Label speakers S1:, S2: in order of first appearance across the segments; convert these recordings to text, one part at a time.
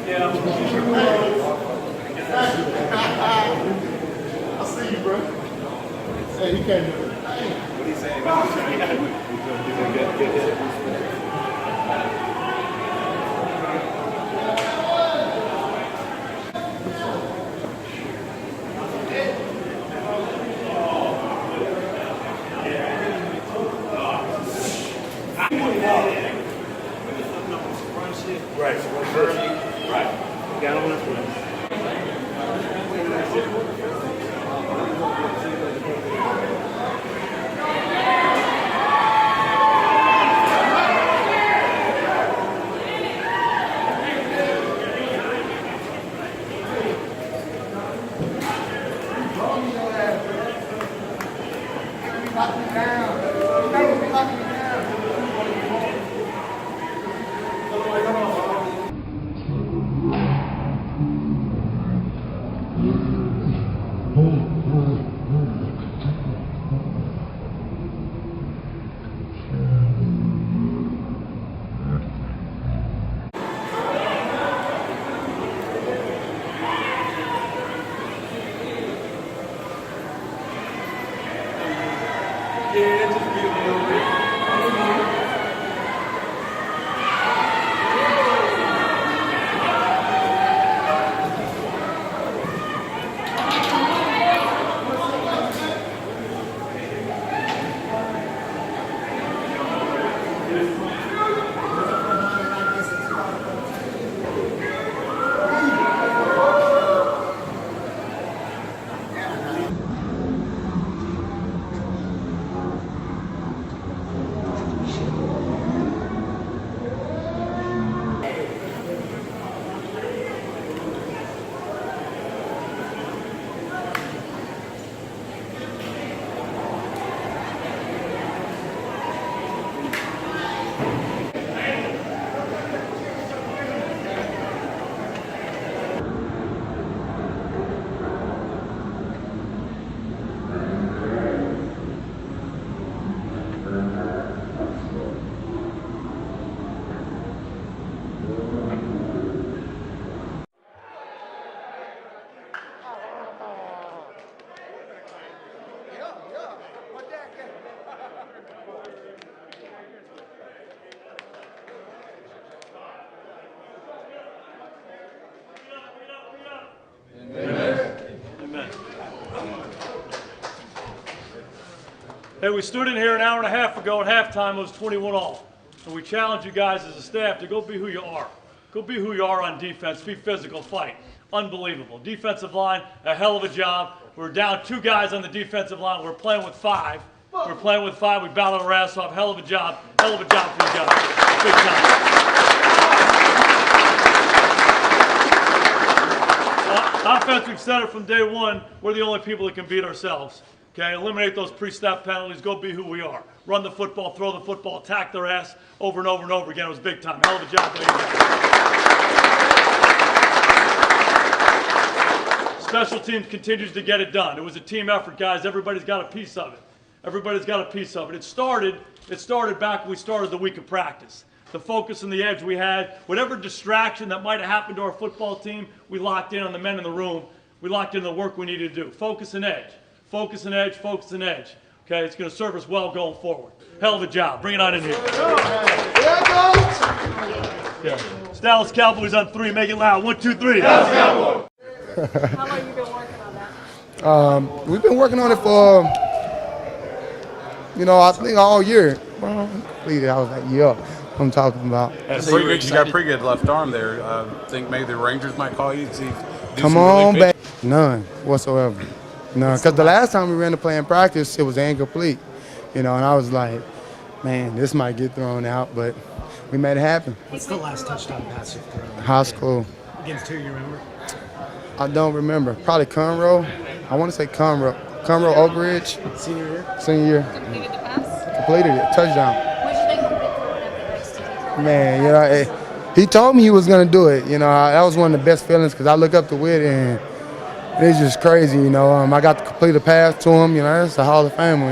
S1: I see you, bro. Hey, you can't do it.
S2: What are you saying? He's gonna get hit. Right. Right. Got on his way. Yeah, just be a little bit. Amen. Hey, we stood in here an hour and a half ago at halftime. It was 21-all. And we challenge you guys as a staff to go be who you are. Go be who you are on defense. Be physical, fight. Unbelievable. Defensive line, a hell of a job. We're down 2 guys on the defensive line. We're playing with 5. We're playing with 5. We battled our ass off. Hell of a job. Hell of a job for you guys. Big time. Offense, we've said it from day one, we're the only people that can beat ourselves. Okay, eliminate those pre-snap penalties, go be who we are. Run the football, throw the football, attack their ass over and over and over again. It was big time. Hell of a job by you guys. Special teams continues to get it done. It was a team effort, guys. Everybody's got a piece of it. Everybody's got a piece of it. It started back when we started the week of practice. The focus and the edge we had, whatever distraction that might have happened to our football team, we locked in on the men in the room. We locked in the work we needed to do. Focus and edge. Focus and edge, focus and edge. Okay, it's going to serve us well going forward. Hell of a job. Bring it on in here. Yeah. It's Dallas Cowboys on 3. Make it loud. 1, 2, 3. Dallas Cowboys.
S3: How long have you been working on that?
S1: We've been working on it for, I think all year. Well, completed. I was like, yeah. I'm talking about.
S4: So you got pretty good left arm there. Think maybe the Rangers might call you to see.
S1: Come on back. None whatsoever. None. Because the last time we ran the play in practice, it was incomplete. And I was like, man, this might get thrown out, but we made it happen.
S5: What's the last touchdown pass you've thrown?
S1: High school.
S5: Against who, you remember?
S1: I don't remember. Probably Conroe. I want to say Conroe. Conroe Oak Ridge.
S5: Senior year?
S1: Senior year.
S3: Completed the pass?
S1: Completed it. Touchdown.
S3: What did you think of throwing up the next to you?
S1: Man, he told me he was going to do it. That was one of the best feelings because I look up to Whit and it's just crazy. I got to complete a pass to him. That's the Hall of Famer.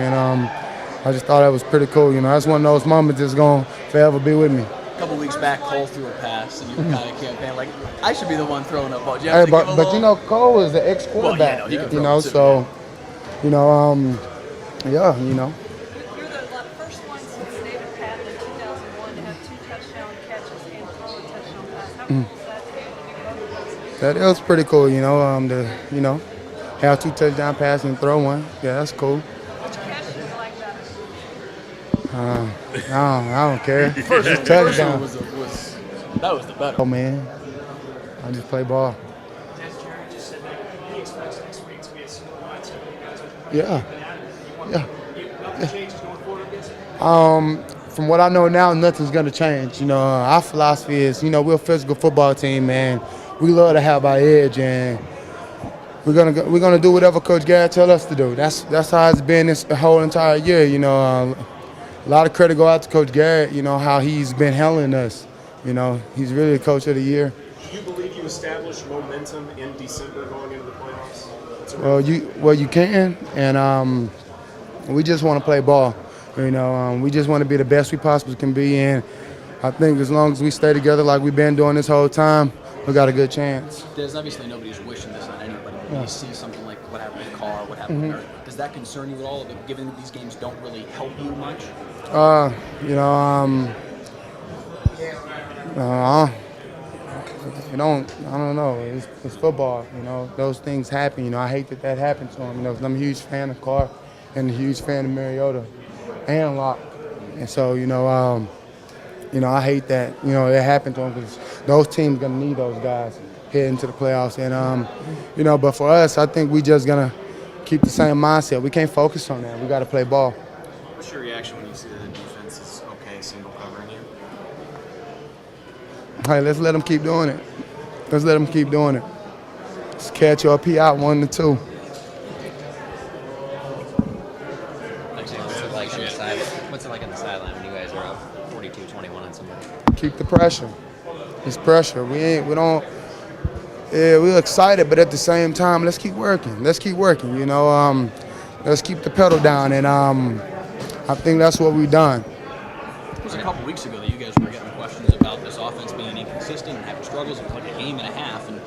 S1: I just thought that was pretty cool. That's one of those moments that's going to forever be with me.
S6: couple weeks back, Cole threw a pass, and you were kind of campaigning like, I should be the one throwing a ball. Do you have
S1: Hey,
S6: to give a
S1: but
S6: little?
S1: you know, Cole is an ex-quarterback.
S6: Well, yeah, no, he can
S1: you
S6: throw
S1: know,
S6: it too,
S1: so you know, yeah, you know.
S3: You're the first one since David Patton in 2001 to have 2 touchdown catches and throw a touchdown pass. How cool is that to be able to do both of those?
S1: That was pretty cool, you know. You know, have 2 touchdown passes and throw one. Yeah, that's cool.
S3: Which catch do you like better?
S1: I don't care.
S6: First
S1: Just
S6: one
S1: touchdown.
S6: that was the better.
S1: Oh man, I just play ball.
S7: As Jerry just said, he expects next week to be a single mindset. You guys are
S1: Yeah.
S7: yeah. Nothing changes going forward, I guess.
S1: From what I know now, nothing's gonna change. You know, our philosophy is, you know, we're a physical football team, man. We love to have our edge, and we're gonna do whatever Coach Garrett tell us to do. That's how it's been this whole entire year. You know, a lot of credit go out to Coach Garrett. You know how he's been handling us. You know, he's really the coach of the year.
S8: Do you believe you established momentum in December going into the playoffs?
S1: Well, you can, and we just want to play ball. You know, we just want to be the best we possibly can be, and I think as long as we stay together like we've been doing this whole time, we got a good chance.
S6: There's obviously nobody's wishing this on anybody. When you see something like what happened with Carr, what happened with Murray, does that concern you at all, given that these games don't really help you much?
S1: You know, I don't know. It's football, you know. Those things happen, you know. I hate that happened to him, you know, 'cause I'm a huge fan of Carr and a huge fan of Mariota and Locke. And so, you know, I hate that, you know, it happened to him because those teams going to need those guys heading to the playoffs. And, you know, but for us, I think we just going to keep the same mindset. We can't focus on that. We got to play ball.
S8: What's your reaction when you see that the defense is okay single covering you?
S1: Hey, let's let them keep doing it. Let's let them keep doing it. Let's catch your P out 1 to 2.
S9: What's it like on the sideline when you guys are up 42-21 on somebody?
S1: Keep the pressure. It's pressure. We're excited, but at the same time, let's keep working. Let's keep working, you know. Let's keep the pedal down, and I think that's what we've done.
S6: It was a couple weeks ago that you guys were getting questions about this offense being inconsistent and having struggles. It was like a game and a half. And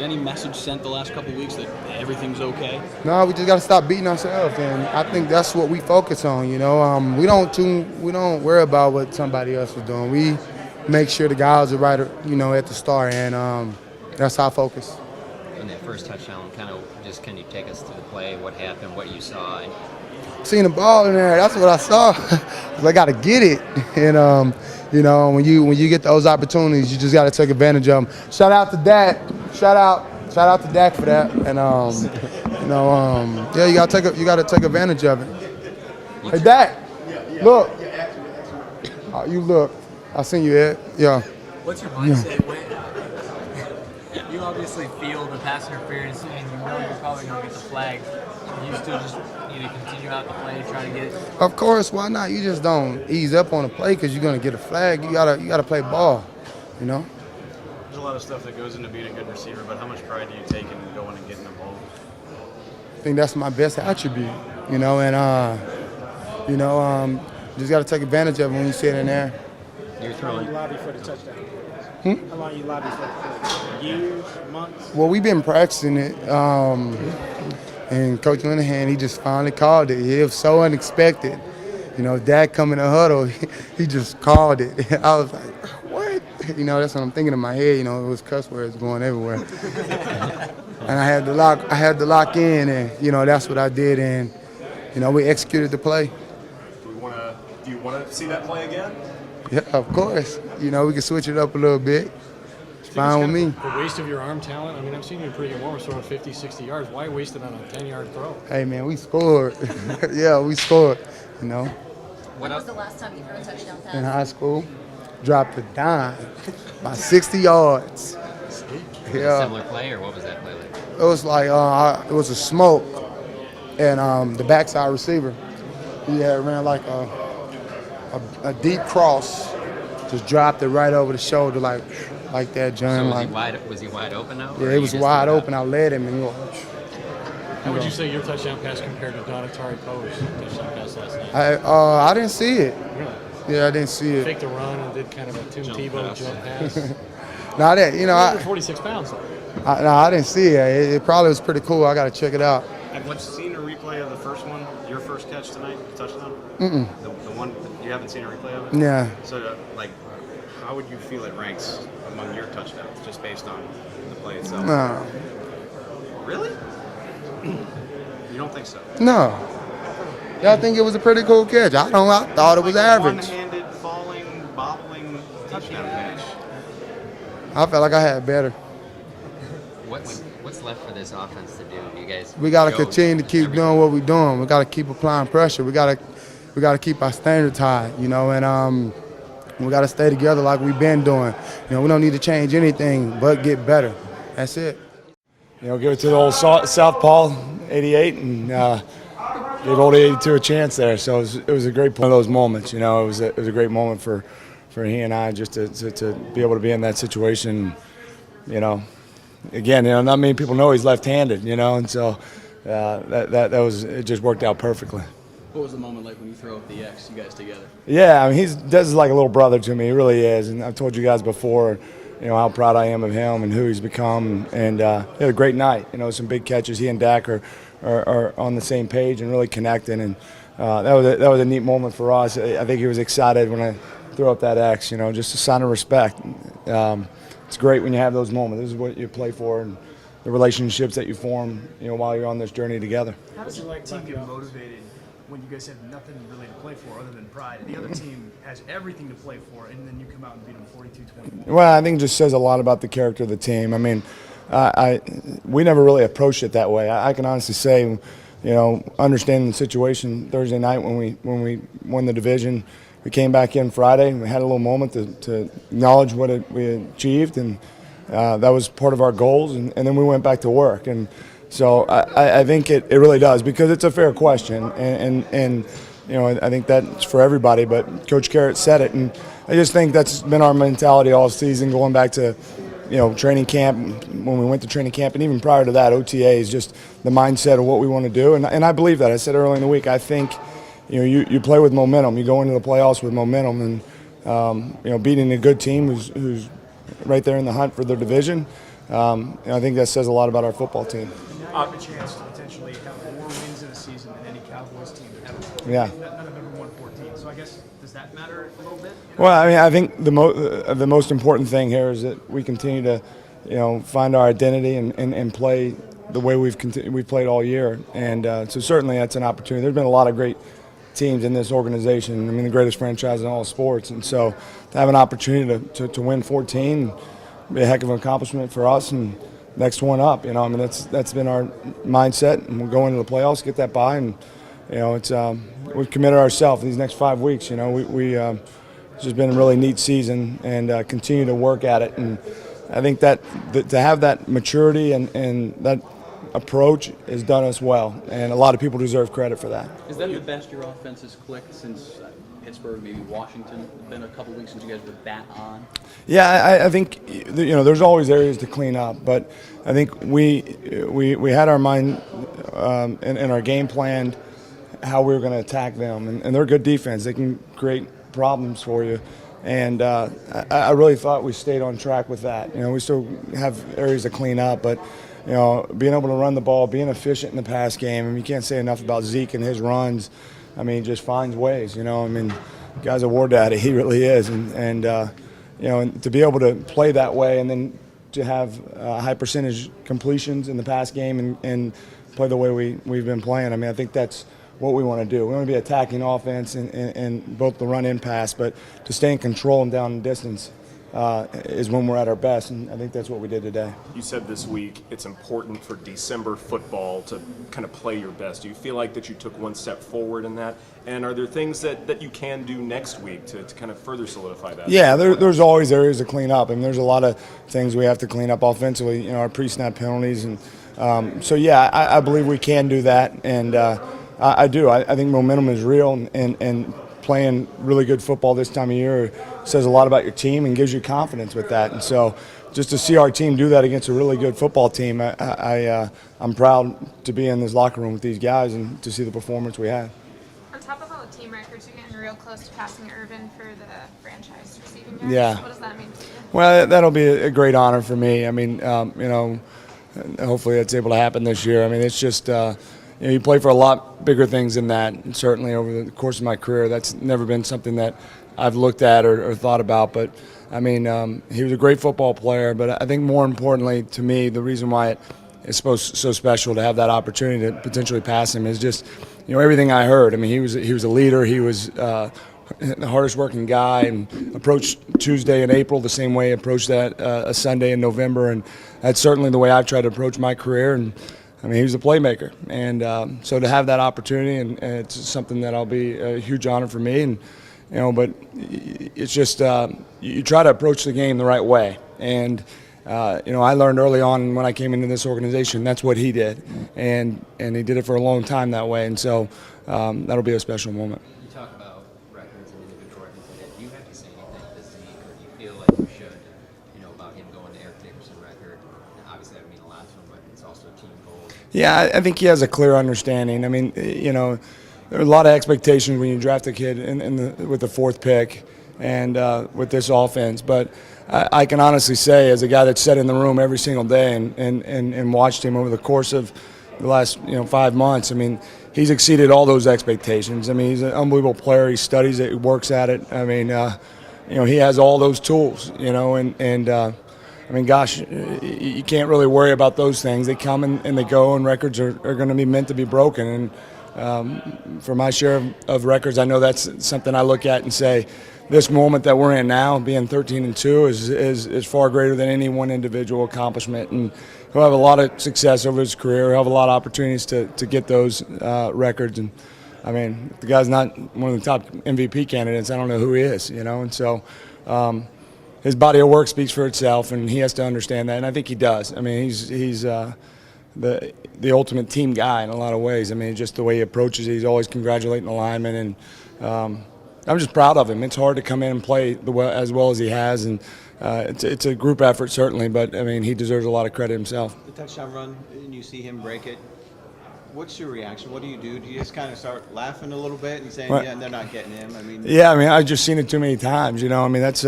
S6: any message sent the last couple weeks that everything's okay?
S1: No, we just got to stop beating ourselves, and I think that's what we focus on. You know, we don't worry about what somebody else is doing. We make sure the guys are right, you know, at the start, and that's our focus.
S9: On that first touchdown, can you take us through the play? What happened? What you saw?
S1: Seen the ball in there. That's what I saw. I got to get it, and you know, when you get those opportunities, you just got to take advantage of them. Shout out to Dak. Shout out to Dak for that. And you know, yeah, you got to take advantage of it. Hey, Dak, look. You look. I seen you, Ed. Yeah.
S10: What's your mindset when you obviously feel the pass interference and you know you're probably going to get the flag? You still just need to continue out the play, try to get it?
S1: Of course, why not? You just don't ease up on the play because you're gonna get a flag. You gotta play ball, you know.
S8: There's a lot of stuff that goes into being a good receiver, but how much pride do you take in going and getting the ball?
S1: I think that's my best attribute, you know, and you know, just gotta take advantage of it when you sit in there.
S9: You're
S5: How
S9: throwing.
S5: long you lobby for the touchdown? How long you lobby for the play? Years, months?
S1: Well, we've been practicing it, and Coach Linehan, he just finally called it. It was so unexpected. You know, Dad come in the huddle, he just called it. I was like, what? You know, that's what I'm thinking in my head. You know, it was cuss words going everywhere. And I had to lock in, and, you know, that's what I did, and, you know, we executed the play.
S8: Do you want to see that play again?
S1: Yeah, of course. You know, we can switch it up a little bit. It's fine with me.
S5: The waste of your arm talent. I mean, I've seen you in pretty good warm throwing 50, 60 yards. Why waste it on a 10-yard throw?
S1: Hey, man, we scored. Yeah, we scored, you know.
S3: When was the last time you threw a touchdown pass?
S1: In high school, dropped a dime by 60 yards. Yeah.
S9: Similar play, or what was that play like?
S1: It was like, it was a smoke, and the backside receiver, he had ran like a deep cross, just dropped it right over the shoulder like that, John.
S9: So was he wide open now?
S1: Yeah, it was wide open. I led him, and
S5: How would you say your touchdown pass compared to Donatari Poe's touchdown pass last night?
S1: I didn't see it.
S5: Really?
S1: Yeah, I didn't see it.
S5: Faked a run and did kind of a Tim Tebow jump pass.
S1: No, that you know,
S5: Under 46 pounds.
S1: I didn't see it. It probably was pretty cool. I got to check it out.
S8: Have you seen a replay of the first one, your first catch tonight, the touchdown? The one, you haven't seen a replay of it?
S1: Yeah.
S8: So, like, how would you feel it ranks among your touchdowns, just based on the play itself?
S1: No.
S8: Really? You don't think so?
S1: No. Yeah, I think it was a pretty cool catch. I thought it was average.
S8: One-handed, falling, bobbling touchdown catch.
S1: I felt like I had better.
S9: What's left for this offense to do? You guys.
S1: We got to
S9: go
S1: continue to keep
S9: everything.
S1: doing what we're doing. We got to keep applying pressure. We got to keep our standards high, you know, and we got to stay together like we've been doing. You know, we don't need to change anything but get better. That's it.
S11: You know, give it to the old Southpaw, 88, and gave old 82 a chance there. So it was a great one of those moments. You know, it was a great moment for he and I just to be able to be in that situation. You know, again, you know, not many people know he's left-handed. You know, and so it just worked out perfectly.
S6: What was the moment like when you throw up the X, you guys together?
S11: Yeah, I mean, he's Des is like a little brother to me. He really is, and I've told you guys before, you know, how proud I am of him and who he's become. And he had a great night. You know, some big catches. He and Dak are on the same page and really connecting. And that was a neat moment for us. I think he was excited when I threw up that X. You know, just a sign of respect. It's great when you have those moments. This is what you play for, and the relationships that you form, you know, while you're on this journey together.
S7: How does your team get motivated when you guys have nothing really to play for other than pride? The other team has everything to play for, and then you come out and beat them 42-24.
S11: Well, I think it just says a lot about the character of the team. I mean, we never really approached it that way. I can honestly say, you know, understanding the situation Thursday night when we won the division, we came back in Friday and we had a little moment to acknowledge what we achieved, and that was part of our goals, and then we went back to work. And so I think it really does, because it's a fair question, and you know, I think that's for everybody, but Coach Garrett said it, and I just think that's been our mentality all season, going back to, you know, training camp, when we went to training camp, and even prior to that, OTA is just the mindset of what we want to do, and I believe that. I said early in the week, I think, you know, you play with momentum. You go into the playoffs with momentum, and you know, beating a good team who's right there in the hunt for their division, and I think that says a lot about our football team.
S7: Now you have a chance to potentially have more wins in a season than any Cowboys team ever.
S11: Yeah.
S7: None have ever won 14. So I guess, does that matter a little bit?
S11: Well, I mean, I think the most important thing here is that we continue to, you know, find our identity and play the way we've played all year. And so certainly that's an opportunity. There's been a lot of great teams in this organization. I mean, the greatest franchise in all sports. And so to have an opportunity to win 14 would be a heck of an accomplishment for us. And next one up, you know, I mean, that's been our mindset, and we'll go into the playoffs, get that bye, and you know, it's we've committed ourselves these next 5 weeks. You know, it's just been a really neat season, and continue to work at it. And I think that to have that maturity and that approach has done us well, and a lot of people deserve credit for that.
S6: Is that the best your offense has clicked since Pittsburgh, maybe Washington? It's been a couple weeks since you guys were that on.
S11: Yeah, I think, you know, there's always areas to clean up, but I think we had our mind and our game plan how we were going to attack them, and they're a good defense. They can create problems for you, and I really thought we stayed on track with that. You know, we still have areas to clean up, but you know, being able to run the ball, being efficient in the pass game. I mean, you can't say enough about Zeke and his runs. I mean, just finds ways. You know, I mean, the guy's a war daddy. He really is, and you know, and to be able to play that way, and then to have high percentage completions in the pass game, and play the way we've been playing. I mean, I think that's what we want to do. We want to be attacking offense and both the run and pass, but to stay in control and down in distance is when we're at our best, and I think that's what we did today.
S12: You said this week it's important for December football to kind of play your best. Do you feel like that you took one step forward in that? And are there things that you can do next week to kind of further solidify that?
S11: Yeah, there's always areas to clean up. I mean, there's a lot of things we have to clean up offensively, you know, our pre-snap penalties. And so, yeah, I believe we can do that, and I do. I think momentum is real, and playing really good football this time of year says a lot about your team and gives you confidence with that. And so just to see our team do that against a really good football team, I'm proud to be in this locker room with these guys and to see the performance we had.
S13: On top of all the team records, you're getting real close to passing Irvin for the franchise receiving yards.
S11: Yeah.
S13: What does that mean to you?
S11: Well, that'll be a great honor for me. I mean, hopefully that's able to happen this year. I mean, it's just, you play for a lot bigger things than that. And certainly over the course of my career, that's never been something that I've looked at or thought about. But, I mean, he was a great football player. But I think more importantly to me, the reason why it's so special to have that opportunity to potentially pass him is just, everything I heard. I mean, he was a leader. He was the hardest working guy, and approached Tuesday in April the same way he approached that a Sunday in November, and that's certainly the way I've tried to approach my career. And I mean, he was a playmaker, and so to have that opportunity, and it's something that'll be a huge honor for me. And but it's just you try to approach the game the right way, and I learned early on when I came into this organization that's what he did, and he did it for a long time that way, and so that'll be a special moment.
S9: You talk about records and individual records. Do you have to say anything to Zeke, or do you feel like you should, about him going to Eric Dickerson record? Obviously, that would mean a lot to him, but it's also a team goal.
S11: Yeah, I think he has a clear understanding. I mean, there are a lot of expectations when you draft a kid with the 4th pick and with this offense, but I can honestly say, as a guy that's sat in the room every single day and watched him over the course of the last 5 months, I mean, he's exceeded all those expectations. I mean, he's an unbelievable player. He studies it, he works at it. I mean, he has all those tools. I mean, gosh, you can't really worry about those things. They come and they go, and records are going to be meant to be broken. And for my share of records, I know that's something I look at and say, this moment that we're in now, being 13-2, is far greater than any one individual accomplishment. And he'll have a lot of success over his career. He'll have a lot of opportunities to get those records. And I mean, if the guy's not one of the top MVP candidates, I don't know who he is. And so his body of work speaks for itself, and he has to understand that, and I think he does. I mean, he's the ultimate team guy in a lot of ways. I mean, just the way he approaches it, he's always congratulating the linemen, and I'm just proud of him. It's hard to come in and play as well as he has, and it's a group effort certainly, but I mean, he deserves a lot of credit himself.
S8: The touchdown run, and you see him break it. What's your reaction? What do? Do you just kind of start laughing a little bit and saying,
S11: right.
S8: yeah, they're not getting him? I mean,
S11: yeah, I mean, I've just seen it too many times. I mean, that's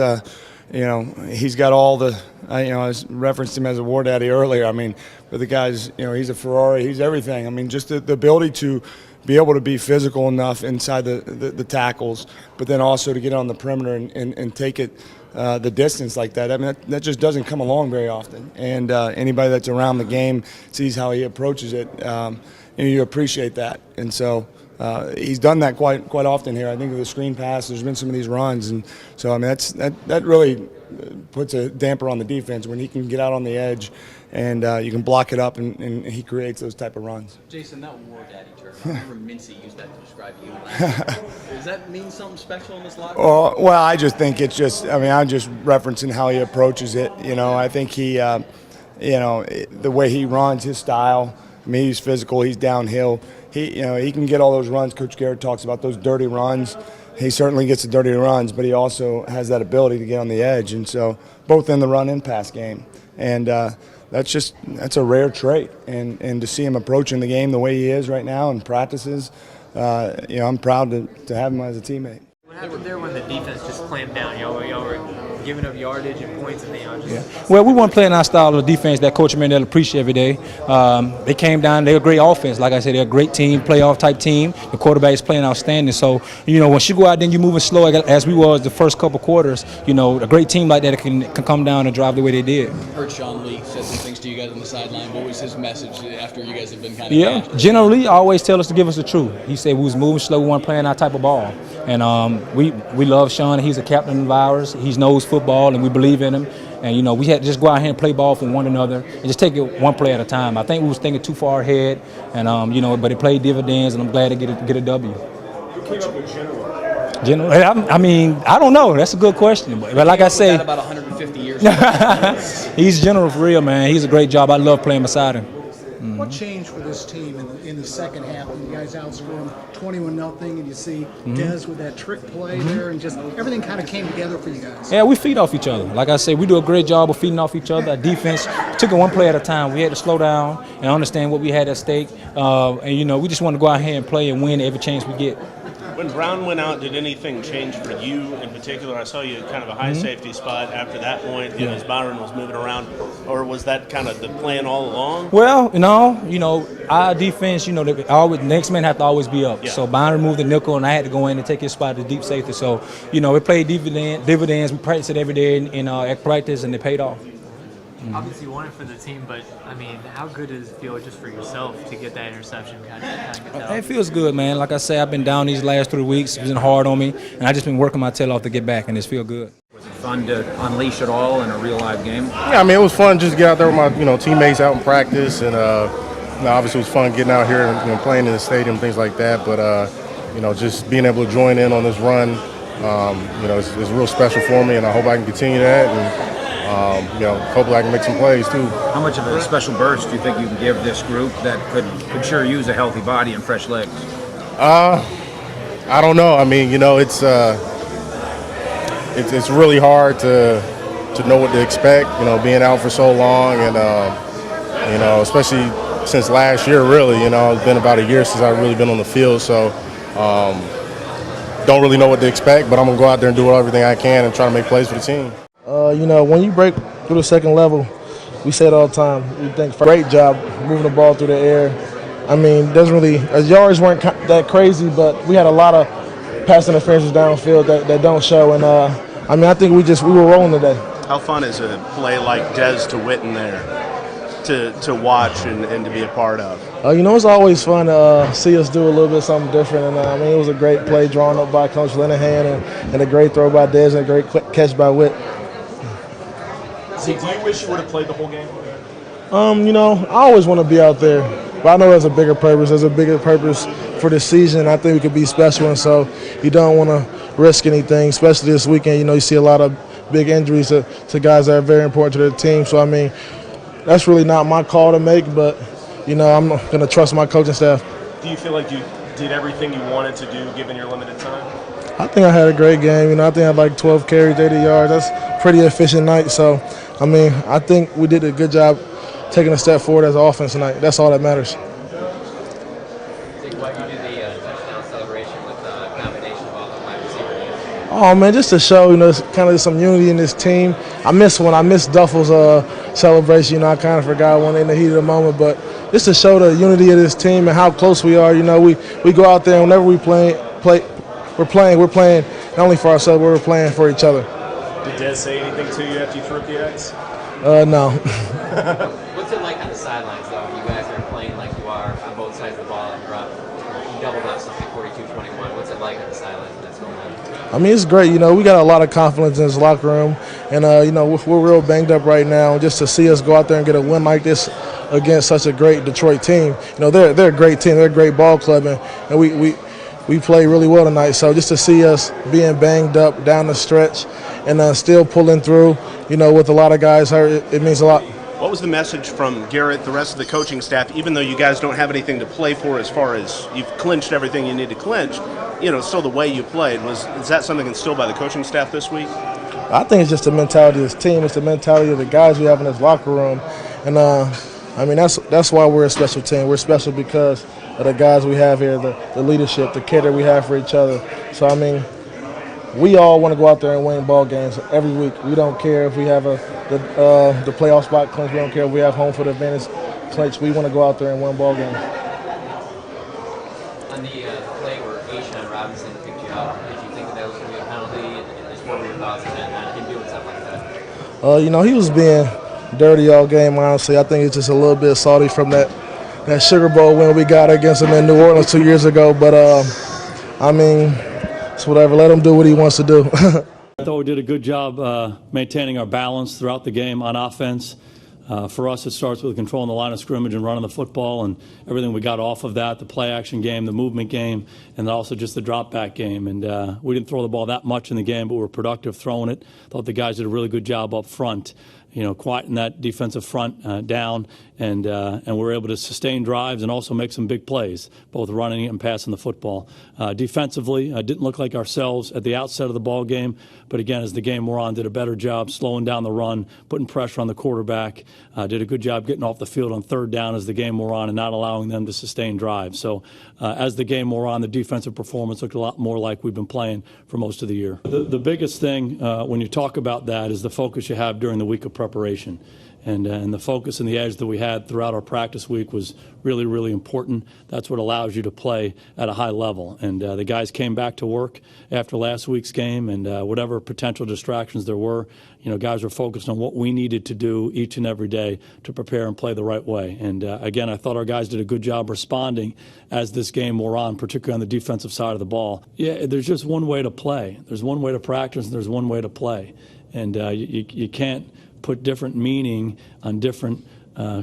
S11: he's got all the. I referenced him as a war daddy earlier. I mean, but the guy's, he's a Ferrari. He's everything. I mean, just the ability to be able to be physical enough inside the tackles, but then also to get on the perimeter and take it the distance like that. I mean, that just doesn't come along very often. And anybody that's around the game sees how he approaches it. You appreciate that. And so he's done that quite often here. I think of the screen pass, there's been some of these runs. And so, I mean, that really puts a damper on the defense when he can get out on the edge and you can block it up and he creates those type of runs.
S6: Jason, that war daddy term, I remember Mincy used that to describe you last year. Does that mean something special in this locker room?
S11: Well, I just think it's just, I mean, I'm just referencing how he approaches it. I think he, the way he runs, his style, I mean, he's physical, he's downhill. He can get all those runs. Coach Garrett talks about those dirty runs. He certainly gets the dirty runs, but he also has that ability to get on the edge. And so both in the run and pass game. And that's a rare trait. And to see him approaching the game the way he is right now in practices, I'm proud to have him as a teammate.
S10: What happened there when the defense just clamped down? Y'all were giving up yardage and points, and they all just.
S14: Yeah. Well, we weren't playing our style of defense that Coach Mandel appreciates every day. They came down. They're a great offense. Like I said, they're a great team, playoff type team. The quarterback is playing outstanding. So, once you go out there and you're moving slow, as we was the first couple quarters, a great team like that can come down and drive the way they did.
S6: Heard Sean Lee said some things to you guys on the sideline. What was his message after you guys have been kind of?
S14: Yeah, generally, always tell us to give us the truth. He said we was moving slow, we weren't playing our type of ball, and we love Sean. He's a captain of ours. He knows football, and we believe in him. And we had to just go out here and play ball for one another and just take it one play at a time. I think we was thinking too far ahead, and but it played dividends, and I'm glad to get a W.
S12: Who came up with General?
S14: General, I mean, I don't know. That's a good question, but like I say,
S6: about 150 years.
S14: He's General for real, man. He's a great job. I love playing beside him.
S15: What changed for this team in the second half when you guys outscored 21-0 and you see Dez with that trick play there and just everything kind of came together for you guys?
S14: Yeah, we feed off each other. Like I said, we do a great job of feeding off each other. Our defense took it one play at a time. We had to slow down and understand what we had at stake. And we just want to go out here and play and win every chance we get.
S16: When Brown went out, did anything change for you in particular? I saw you at kind of a high safety spot after that point, as Byron was moving around, or was that kind of the plan all along?
S14: Well, our defense, next man have to always be up.
S16: Yeah.
S14: So Byron moved the nickel, and I had to go in and take his spot as deep safety. So, it played dividends. We practiced it every day in at practice, and it paid off.
S10: Obviously, you won it for the team, but I mean, how good does it feel just for yourself to get that interception? Kind of get that
S14: It feels good, man. Like I say, I've been down these last 3 weeks. It's been hard on me, and I just been working my tail off to get back, and it's feel good.
S17: Was it fun to unleash it all in a real live game?
S18: Yeah, I mean, it was fun just to get out there with my teammates out in practice, and obviously it was fun getting out here and playing in the stadium, things like that. But just being able to join in on this run, it's real special for me, and I hope I can continue that. And hopefully I can make some plays too.
S17: How much of a special burst do you think you can give this group that could sure use a healthy body and fresh legs?
S18: I don't know. I mean, it's really hard to know what to expect. Being out for so long, and especially since last year. Really, it's been about a year since I've really been on the field. So don't really know what to expect. But I'm gonna go out there and do everything I can and try to make plays for the team.
S19: When you break through the second level, we say it all the time. We think great job moving the ball through the air. I mean, yards weren't that crazy, but we had a lot of pass interferences downfield that don't show. And I think we were rolling today.
S16: How fun is a play like Dez to Witten there to watch and to be a part of?
S19: It's always fun to see us do a little bit something different. And it was a great play drawn up by Coach Linehan and a great throw by Dez and a great catch by Witt.
S12: Do you wish you would have played the whole game?
S19: I always want to be out there, but I know there's a bigger purpose. There's a bigger purpose for this season. I think we could be special, and so you don't want to risk anything, especially this weekend. You see a lot of big injuries to guys that are very important to the team. So, that's really not my call to make, but, I'm going to trust my coaching staff.
S12: Do you feel like you did everything you wanted to do given your limited time?
S19: I think I had a great game. I think I had like 12 carries, 80 yards. That's a pretty efficient night. So, I think we did a good job taking a step forward as an offense tonight. That's all that matters. Oh man, just to show kind of some unity in this team. I missed Duffel's celebration. I kind of forgot one in the heat of the moment, but just to show the unity of this team and how close we are. We go out there and whenever we play. We're playing not only for ourselves, but we're playing for each other.
S12: Did Dez say anything to you after you threw up the X?
S19: No.
S9: What's it like on the sidelines, though? You guys are playing like you are on both sides of the ball, and you doubled up something 42-21. What's it like on the sidelines when that's going on?
S19: It's great. We got a lot of confidence in this locker room, and we're real banged up right now. Just to see us go out there and get a win like this against such a great Detroit team. They're a great team. They're a great ball club, and we played really well tonight. So just to see us being banged up down the stretch and still pulling through, with a lot of guys hurt, it means a lot.
S16: What was the message from Garrett, the rest of the coaching staff, even though you guys don't have anything to play for as far as you've clinched everything you need to clinch, still the way you played, is that something instilled by the coaching staff this week?
S19: I think it's just the mentality of this team. It's the mentality of the guys we have in this locker room. And, that's why we're a special team. We're special because of the guys we have here, the leadership, the care that we have for each other. So, we all want to go out there and win ball games every week. We don't care if we have the playoff spot clinched. We don't care if we have home field advantage clinched. We want to go out there and win ball games.
S9: On the play where Ashawn Robinson picked you out, did you think that was going to be a penalty? And what were your thoughts on him doing something like that?
S19: He was being dirty all game, honestly. I think it's just a little bit salty from that Sugar Bowl win we got against him in New Orleans 2 years ago. But, it's whatever. Let him do what he wants to do.
S2: I thought we did a good job maintaining our balance throughout the game on offense. For us, it starts with controlling the line of scrimmage and running the football and everything we got off of that, the play action game, the movement game, and then also just the drop back game. And we didn't throw the ball that much in the game, but we were productive throwing it. Thought the guys did a really good job up front. quieten that defensive front down, and we're able to sustain drives and also make some big plays, both running and passing the football. Defensively, didn't look like ourselves at the outset of the ball game, but again, as the game wore on, did a better job slowing down the run, putting pressure on the quarterback, did a good job getting off the field on third down as the game wore on and not allowing them to sustain drives. So as the game wore on, the defensive performance looked a lot more like we've been playing for most of the year. The biggest thing when you talk about that is the focus you have during the week of preparation. And the focus and the edge that we had throughout our practice week was really, really important. That's what allows you to play at a high level. And the guys came back to work after last week's game, and whatever potential distractions there were, guys were focused on what we needed to do each and every day to prepare and play the right way. And again, I thought our guys did a good job responding as this game wore on, particularly on the defensive side of the ball. Yeah, there's just one way to play. There's one way to practice, and there's one way to play. And you can't put different meaning on different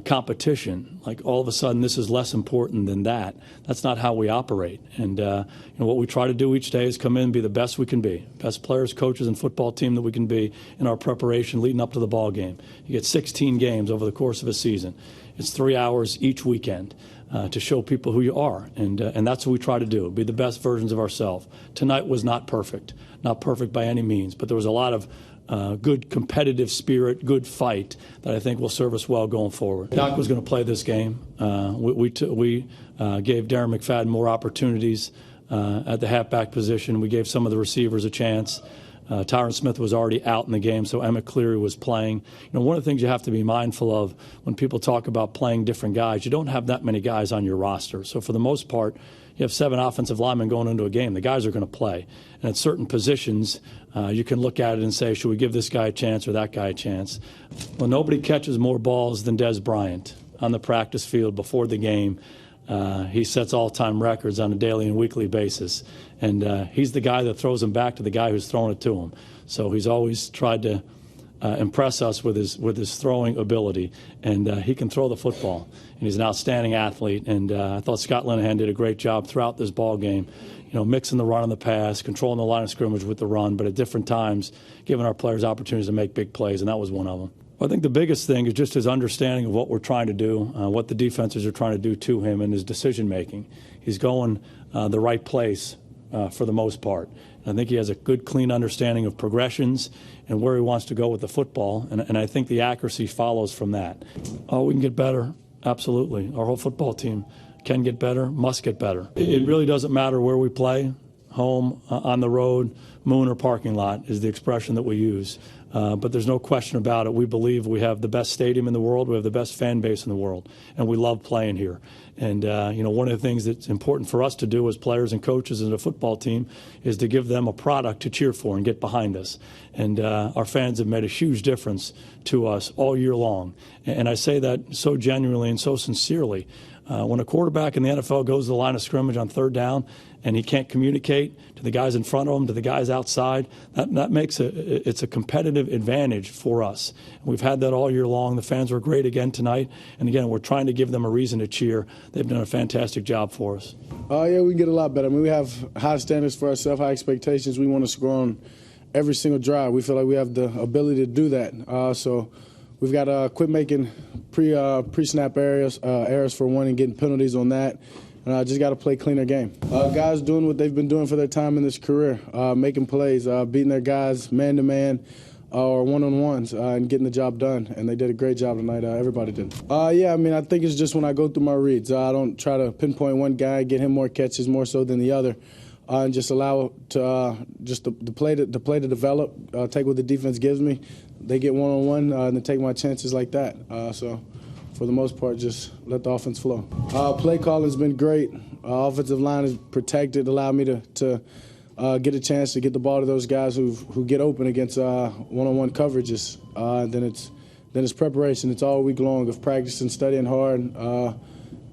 S2: competition. Like all of a sudden this is less important than that. That's not how we operate. And what we try to do each day is come in and be the best we can be. Best players, coaches, and football team that we can be in our preparation leading up to the ball game. You get 16 games over the course of a season. It's 3 hours each weekend to show people who you are. And that's what we try to do, be the best versions of ourselves. Tonight was not perfect by any means, but there was a lot of good competitive spirit, good fight that I think will serve us well going forward. Doc was going to play this game. We gave Darren McFadden more opportunities at the halfback position. We gave some of the receivers a chance. Tyron Smith was already out in the game, so Emmett Cleary was playing. One of the things you have to be mindful of when people talk about playing different guys, you don't have that many guys on your roster. So for the most part, you have 7 offensive linemen going into a game. The guys are going to play. And at certain positions, you can look at it and say, should we give this guy a chance or that guy a chance? Well, nobody catches more balls than Des Bryant on the practice field before the game. He sets all-time records on a daily and weekly basis. And he's the guy that throws them back to the guy who's throwing it to him. So he's always tried to impress us with his throwing ability, and he can throw the football. And he's an outstanding athlete. And I thought Scott Linehan did a great job throughout this ball game, mixing the run and the pass, controlling the line of scrimmage with the run, but at different times giving our players opportunities to make big plays, and that was one of them. I think the biggest thing is just his understanding of what we're trying to do, what the defenses are trying to do to him, and his decision making. He's going the right place for the most part. I think he has a good, clean understanding of progressions and where he wants to go with the football, and I think the accuracy follows from that. Oh, we can get better, absolutely. Our whole football team can get better, must get better. It really doesn't matter where we play, home, on the road, moon, or parking lot is the expression that we use. But there's no question about it. We believe we have the best stadium in the world. We have the best fan base in the world, and we love playing here. And one of the things that's important for us to do as players and coaches and a football team is to give them a product to cheer for and get behind us. And our fans have made a huge difference to us all year long. And I say that so genuinely and so sincerely. When a quarterback in the NFL goes to the line of scrimmage on third down and he can't communicate to the guys in front of him, to the guys outside, that makes it's a competitive advantage for us. And we've had that all year long. The fans were great again tonight. And again, we're trying to give them a reason to cheer. They've done a fantastic job for us.
S19: Yeah, we can get a lot better. I mean, we have high standards for ourselves, high expectations. We want to score on every single drive. We feel like we have the ability to do that. So we've got to quit making pre-snap errors for one and getting penalties on that. And just got to play cleaner game. Guys doing what they've been doing for their time in this career, making plays, beating their guys man-to-man or one-on-ones and getting the job done. And they did a great job tonight. Everybody did. Yeah, I mean, I think it's just when I go through my reads. I don't try to pinpoint one guy, get him more catches more so than the other. And just allow the play to develop, take what the defense gives me. They get one-on-one and then take my chances like that. So for the most part, just let the offense flow. Play calling's been great. Offensive line is protected, allowed me to get a chance to get the ball to those guys who get open against one-on-one coverages. Then it's preparation. It's all week long of practicing, studying hard,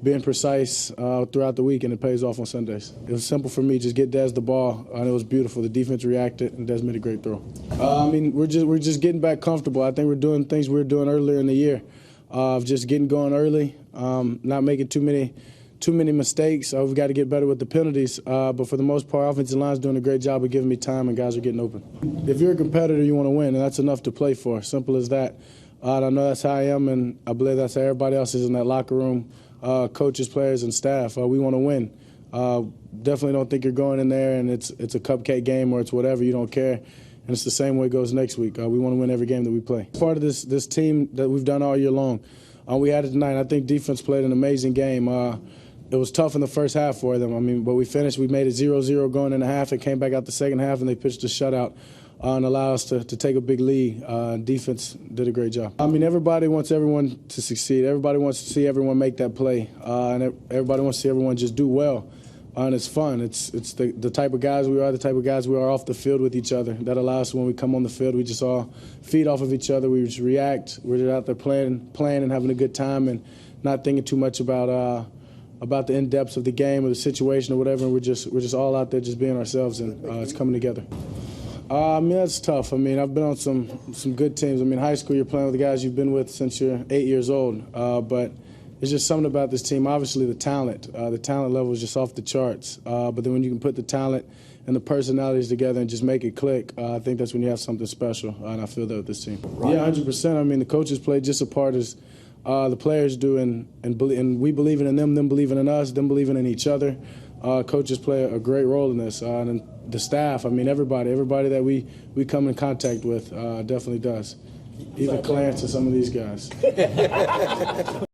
S19: being precise throughout the week, and it pays off on Sundays. It was simple for me. Just get Des the ball, and it was beautiful. The defense reacted, and Des made a great throw. I mean, we're just getting back comfortable. I think we're doing things we were doing earlier in the year, of just getting going early, not making too many mistakes. We've got to get better with the penalties, but for the most part, offensive line's doing a great job of giving me time, and guys are getting open. If you're a competitor, you want to win, and that's enough to play for. Simple as that.
S11: I know that's how I am, and I believe that's how everybody else is in that locker room, coaches, players, and staff. We want to win. Definitely don't think you're going in there and it's a cupcake game or it's whatever. You don't care. And it's the same way it goes next week. We want to win every game that we play. Part of this team that we've done all year long. We had it tonight. I think defense played an amazing game. It was tough in the first half for them. But we finished. We made it 0-0 going in the half. It came back out the second half, and they pitched a shutout and allowed us to take a big lead. Defense did a great job. Everybody wants everyone to succeed. Everybody wants to see everyone make that play. And everybody wants to see everyone just do well. And it's fun. It's the type of guys we are, the type of guys we are off the field with each other. That allows us when we come on the field, we just all feed off of each other. We just react. We're just out there playing and having a good time and not thinking too much about the in-depths of the game or the situation or whatever. And we're just all out there just being ourselves, and it's coming together. That's tough. I've been on some good teams. High school, you're playing with the guys you've been with since you're 8 years old. But it's just something about this team. Obviously, the talent level is just off the charts. But then when you can put the talent and the personalities together and just make it click, I think that's when you have something special. And I feel that with this team. Right. Yeah, 100%. The coaches play just as part as the players do, and we believing in them believing in us, them believing in each other. Coaches play a great role in this, and the staff. Everybody that we come in contact with definitely does. Even Clarence and some of these guys.